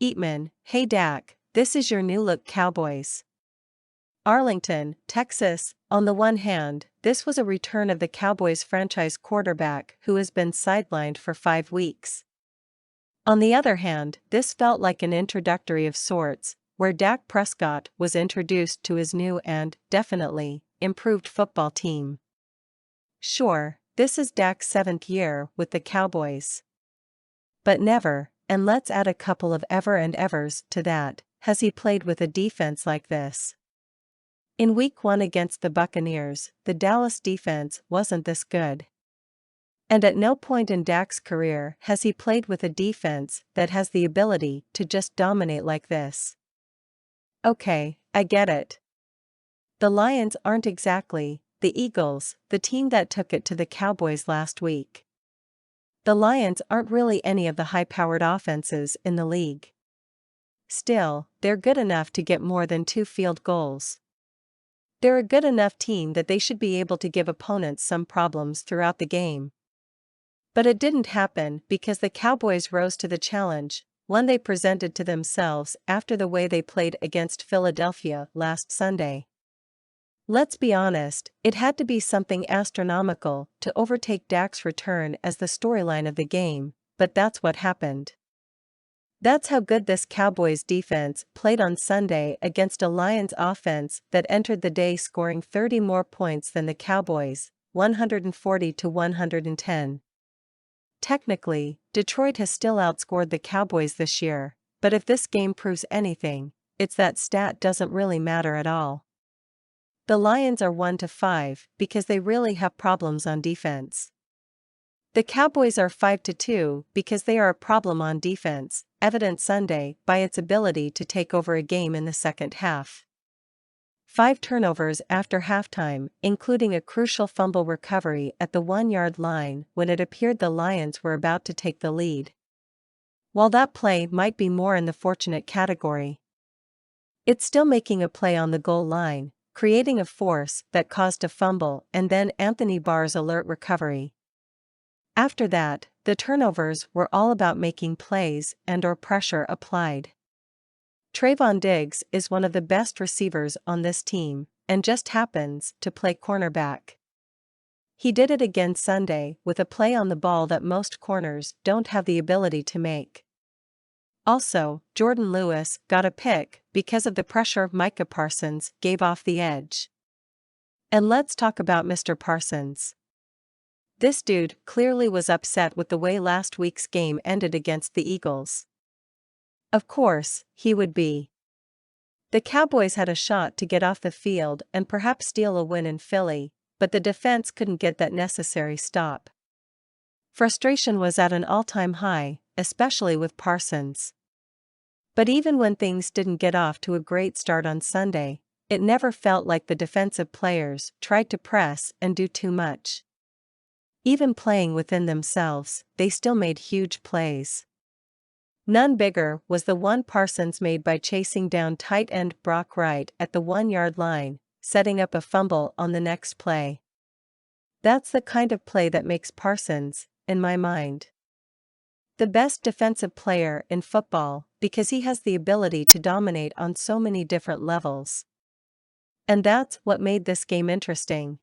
Eatman, hey Dak, this is your new look Cowboys. Arlington, Texas. On the one hand, this was a return of the Cowboys franchise quarterback who has been sidelined for 5 weeks. On the other hand, this felt like an introductory of sorts, where Dak Prescott was introduced to his new and, definitely, improved football team. Sure, this is Dak's 7th year with the Cowboys. But never, and let's add a couple of ever and evers to that, has he played with a defense like this. In Week 1 against the Buccaneers, the Dallas defense wasn't this good. And at no point in Dak's career has he played with a defense that has the ability to just dominate like this. Okay, I get it. The Lions aren't exactly the Eagles, the team that took it to the Cowboys last week. The Lions aren't really any of the high-powered offenses in the league. Still, they're good enough to get more than 2 field goals. They're a good enough team that they should be able to give opponents some problems throughout the game. But it didn't happen because the Cowboys rose to the challenge, one they presented to themselves after the way they played against Philadelphia last Sunday. Let's be honest, it had to be something astronomical to overtake Dak's return as the storyline of the game, but that's what happened. That's how good this Cowboys defense played on Sunday against a Lions offense that entered the day scoring 30 more points than the Cowboys, 140-110. Technically, Detroit has still outscored the Cowboys this year, but if this game proves anything, it's that stat doesn't really matter at all. The Lions are 1-5 because they really have problems on defense. The Cowboys are 5-2 because they are a problem on defense, evident Sunday by its ability to take over a game in the second half. 5 turnovers after halftime, including a crucial fumble recovery at the 1-yard line when it appeared the Lions were about to take the lead. While that play might be more in the fortunate category, it's still making a play on the goal line, creating a force that caused a fumble and then Anthony Barr's alert recovery. After that, the turnovers were all about making plays and/or pressure applied. Trayvon Diggs is one of the best receivers on this team, and just happens to play cornerback. He did it again Sunday with a play on the ball that most corners don't have the ability to make. Also, Jordan Lewis got a pick because of the pressure Micah Parsons gave off the edge. And let's talk about Mr. Parsons. This dude clearly was upset with the way last week's game ended against the Eagles. Of course, he would be. The Cowboys had a shot to get off the field and perhaps steal a win in Philly, but the defense couldn't get that necessary stop. Frustration was at an all-time high, especially with Parsons. But even when things didn't get off to a great start on Sunday, it never felt like the defensive players tried to press and do too much. Even playing within themselves, they still made huge plays. None bigger was the one Parsons made by chasing down tight end Brock Wright at the 1-yard line, setting up a fumble on the next play. That's the kind of play that makes Parsons, in my mind, the best defensive player in football because he has the ability to dominate on so many different levels. And that's what made this game interesting.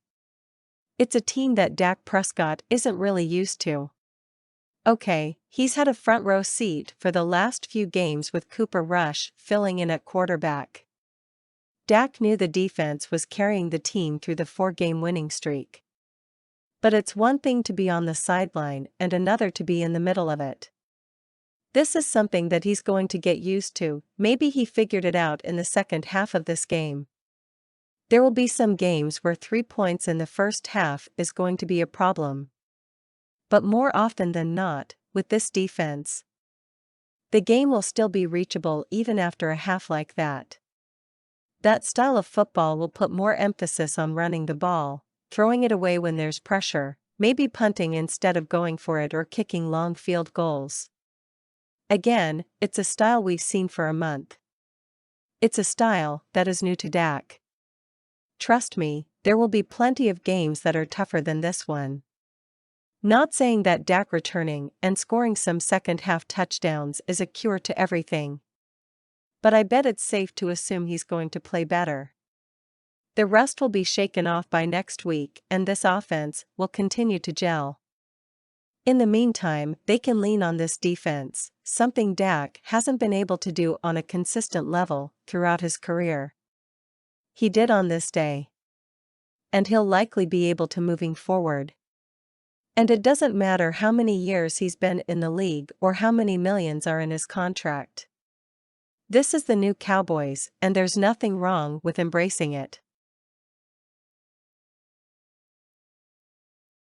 It's a team that Dak Prescott isn't really used to. Okay, he's had a front row seat for the last few games with Cooper Rush filling in at quarterback. Dak knew the defense was carrying the team through the 4-game winning streak. But it's one thing to be on the sideline and another to be in the middle of it. This is something that he's going to get used to. Maybe he figured it out in the second half of this game. There will be some games where 3 points in the first half is going to be a problem. But more often than not, with this defense, the game will still be reachable even after a half like that. That style of football will put more emphasis on running the ball, throwing it away when there's pressure, maybe punting instead of going for it or kicking long field goals. Again, it's a style we've seen for a month. It's a style that is new to Dak. Trust me, there will be plenty of games that are tougher than this one. Not saying that Dak returning and scoring some second-half touchdowns is a cure to everything. But I bet it's safe to assume he's going to play better. The rust will be shaken off by next week and this offense will continue to gel. In the meantime, they can lean on this defense, something Dak hasn't been able to do on a consistent level throughout his career. He did on this day. And he'll likely be able to moving forward. And it doesn't matter how many years he's been in the league or how many millions are in his contract. This is the new Cowboys, and there's nothing wrong with embracing it.